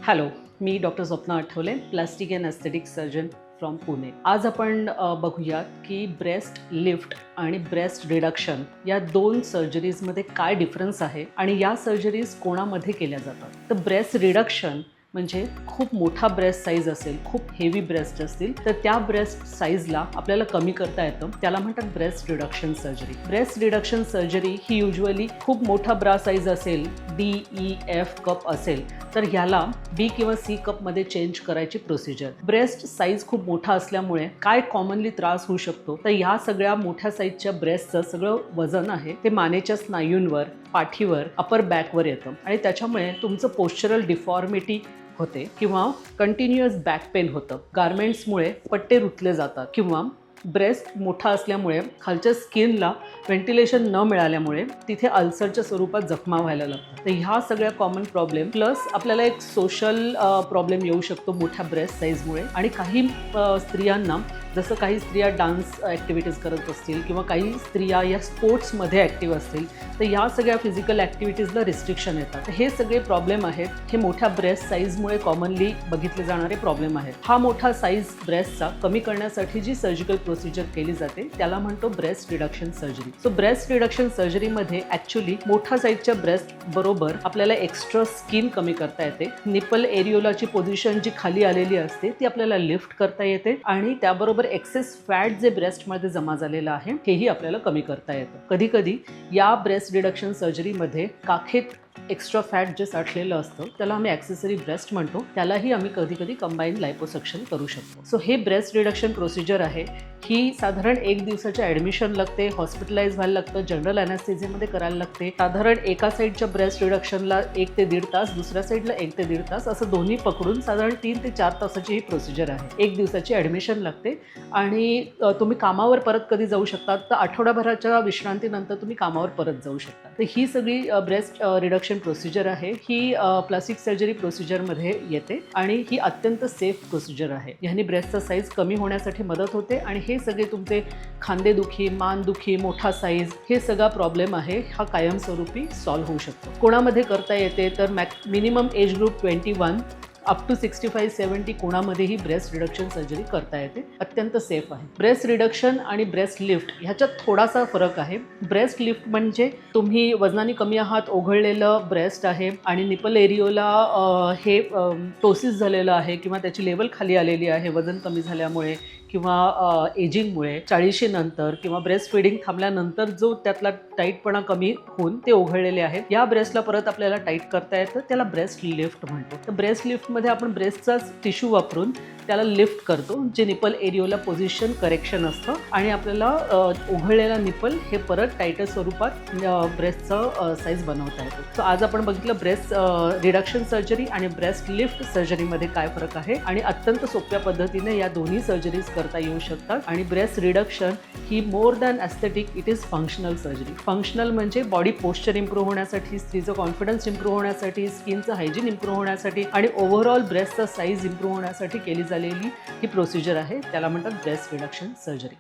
Hello, me doctor Swapna Athawale, plastic and aesthetic surgeon from Pune. आज आपण बघूयात की ब्रेस्ट लिफ्ट आणि ब्रेस्ट रिडक्शन या दोन सर्जरीजमध्ये काय डिफरन्स आहे आणि या सर्जरीज कोणामध्ये केल्या जातात. तर ब्रेस्ट रिडक्शन म्हणजे खूप मोठा ब्रेस्ट साईज असेल, खूप हेवी ब्रेस्ट असतील तर त्या ब्रेस्ट साईजला आपल्याला कमी करता येतं. त्याला म्हणतात breast reduction surgery. Breast reduction surgery ही युजली खूप मोठा ब्रा साईज असेल, DEF कप असेल तर ह्याला B किंवा C कपमध्ये चेंज करायची प्रोसिजर. ब्रेस्ट साईज खूप मोठा असल्यामुळे काय कॉमनली त्रास होऊ शकतो तर ह्या सगळ्या मोठ्या साईजच्या ब्रेस्टचं सगळं वजन आहे ते मानेच्या स्नायूंवर, पाठीवर, अपर बॅकवर येतं आणि त्याच्यामुळे तुमचं पोश्चरल डिफॉर्मिटी होते किंवा कंटिन्युअस बॅक पेन होतं. गारमेंट्समुळे पट्टे रुतले जातात किंवा ब्रेस्ट मोठा असल्यामुळे खालच्या स्किनला व्हेंटिलेशन न मिळाल्यामुळे तिथे अल्सरच्या स्वरूपात जखमा व्हायला लागतात. तर ह्या सगळ्या कॉमन प्रॉब्लेम प्लस आपल्याला एक सोशल प्रॉब्लेम येऊ शकतो मोठ्या ब्रेस्ट साईजमुळे. आणि काही स्त्रियांना, जसं काही स्त्रिया डान्स ॲक्टिव्हिटीज करत असतील किंवा काही स्त्रिया या स्पोर्ट्समध्ये ॲक्टिव्ह असतील तर ह्या सगळ्या फिजिकल ॲक्टिव्हिटीजला रिस्ट्रिक्शन येतात. तर हे सगळे प्रॉब्लेम आहेत, हे मोठ्या ब्रेस्ट साईजमुळे कॉमनली बघितले जाणारे प्रॉब्लेम आहेत. हा मोठा साईज ब्रेस्टचा कमी करण्यासाठी जी सर्जिकल प्रोसिजर केली जाते त्याला म्हणतो breast reduction surgery. So breast reduction सर्जरीमध्ये ॲक्च्युली मोठ्या साईजच्या ब्रेस्ट बरोबर आपल्याला एक्स्ट्रा स्किन कमी करता येते. निपल एरियोलाची पोझिशन जी खाली आलेली असते ती आपल्याला लिफ्ट करता येते आणि त्याबरोबर एक्सेस फॅट जे ब्रेस्टमध्ये जमा झालेलं आहे हेही आपल्याला कमी करता येतं. कधी कधी या ब्रेस्ट रिडक्शन सर्जरीमध्ये काखेत एक्स्ट्रा फॅट जे साठलेलं असतं त्याला आम्ही ॲक्सेसरी ब्रेस्ट म्हणतो, त्यालाही आम्ही कधी कधी कंबाईन लायपोसक्शन करू शकतो. सो हे ब्रेस्ट रिडक्शन प्रोसिजर आहे. ही साधारण 1 दिवसाच्या ॲडमिशन लागते, हॉस्पिटलाइज व्हायला लागतं, जनरल ॲनेस्थेसियामध्ये करायला लागते. साधारण एका साईडच्या ब्रेस्ट रिडक्शनला 1 ते 1.5 तास, दुसऱ्या साईडला 1 ते 1.5 तास असं दोन्ही पकडून साधारण 3 ते 4 तासाची ही प्रोसिजर आहे. 1 दिवसाची ॲडमिशन लागते आणि तुम्ही कामावर परत कधी जाऊ शकता तर आठवड्याभराच्या विश्रांतीनंतर तुम्ही कामावर परत जाऊ शकता. तर ही सगळी ब्रेस्ट रिडक्शन प्रोसिजर आहे. ही प्लास्टिक सर्जरी प्रोसिजरमध्ये येते आणि ही अत्यंत सेफ प्रोसिजर आहे. ह्याने ब्रेस्टचा साईज कमी होण्यासाठी मदत होते आणि हे सगळे तुमचे खांदेदुखी, मानदुखी, मोठा साईज हे सगळा प्रॉब्लेम आहे हा कायमस्वरूपी सॉल्व्ह होऊ शकतो. कोणामध्ये करता येते तर minimum age group 21 up to 65-70 कोणामध्येही ब्रेस्ट रिडक्शन सर्जरी करता येते. अत्यंत सेफ आहे. ब्रेस्ट रिडक्शन आणि ब्रेस्ट लिफ्ट ह्याच्यात थोडासा फरक आहे. ब्रेस्ट लिफ्ट म्हणजे तुम्ही वजनाने कमी आहात, ओघळलेलं ब्रेस्ट आहे आणि निपल एरियोला हे टोसिस झालेलं आहे किंवा त्याची लेवल खाली आलेली आहे वजन कमी झाल्यामुळे किंवा एजिंगमुळे 40 नंतर किंवा ब्रेस्ट फीडिंग थांबल्यानंतर जो त्यातला टाईटपणा कमी होऊन ते ओघळलेले आहेत. या ब्रेस्टला परत आपल्याला टाईट करता येतं, त्याला ब्रेस्ट लिफ्ट म्हणतो. तर ब्रेस्ट लिफ्टमध्ये आपण ब्रेस्टचाच टिश्यू वापरून त्याला लिफ्ट करतो जे निपल एरियोला पोझिशन करेक्शन असतं आणि आपल्याला ओघळलेला निपल हे परत टाईटर स्वरूपात ब्रेस्टचं साईज बनवता येतो. सो आज आपण बघितलं ब्रेस्ट रिडक्शन सर्जरी आणि ब्रेस्ट लिफ्ट सर्जरीमध्ये काय फरक आहे आणि अत्यंत सोप्या पद्धतीने या दोन्ही सर्जरीज करता येऊ शकतात. आणि breast reduction he more than aesthetic, it is functional surgery. Functional म्हणजे बॉडी पोश्चर इम्प्रूव्ह होण्यासाठी, स्त्रीचं कॉन्फिडन्स इम्प्रूव्ह होण्यासाठी, स्किनचं हायजीन इम्प्रूव्ह होण्यासाठी आणि ओव्हरऑल ब्रेस्टचा साईज इम्प्रूव्ह होण्यासाठी केली झालेली ही प्रोसिजर आहे. त्याला म्हणतात ब्रेस्ट रिडक्शन सर्जरी.